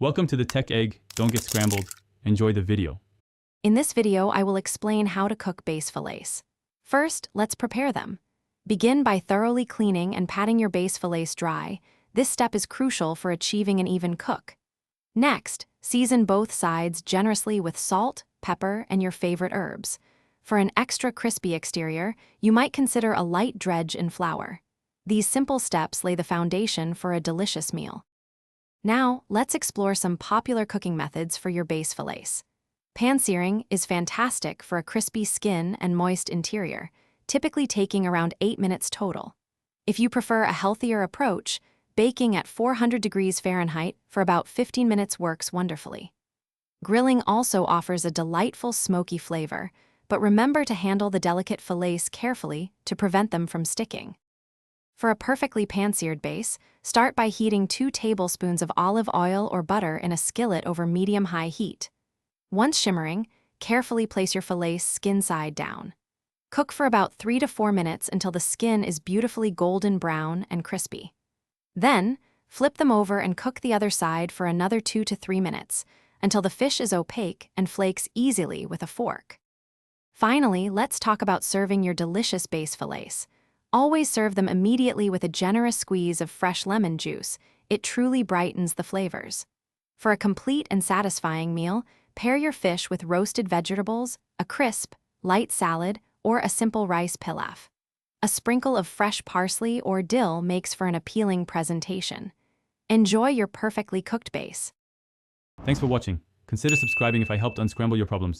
Welcome to the Tech Egg. Don't get scrambled. Enjoy the video. In this video, I will explain how to cook base fillets. First, let's prepare them. Begin by thoroughly cleaning and patting your base fillets dry. This step is crucial for achieving an even cook. Next, season both sides generously with salt, pepper, and your favorite herbs. For an extra crispy exterior, you might consider a light dredge in flour. These simple steps lay the foundation for a delicious meal. Now, let's explore some popular cooking methods for your base fillets. Pan-searing is fantastic for a crispy skin and moist interior, typically taking around 8 minutes total. If you prefer a healthier approach, baking at 400 degrees Fahrenheit for about 15 minutes works wonderfully. Grilling also offers a delightful smoky flavor, but remember to handle the delicate fillets carefully to prevent them from sticking. For a perfectly pan-seared base, start by heating 2 tablespoons of olive oil or butter in a skillet over medium-high heat. Once shimmering, carefully place your fillets skin side down. Cook for about 3 to 4 minutes until the skin is beautifully golden brown and crispy. Then, flip them over and cook the other side for another 2 to 3 minutes, until the fish is opaque and flakes easily with a fork. Finally, let's talk about serving your delicious base fillets. Always serve them immediately with a generous squeeze of fresh lemon juice. It truly brightens the flavors. For a complete and satisfying meal, pair your fish with roasted vegetables, a crisp, light salad, or a simple rice pilaf. A sprinkle of fresh parsley or dill makes for an appealing presentation. Enjoy your perfectly cooked base. Thanks for watching. Consider subscribing if I helped unscramble your problems.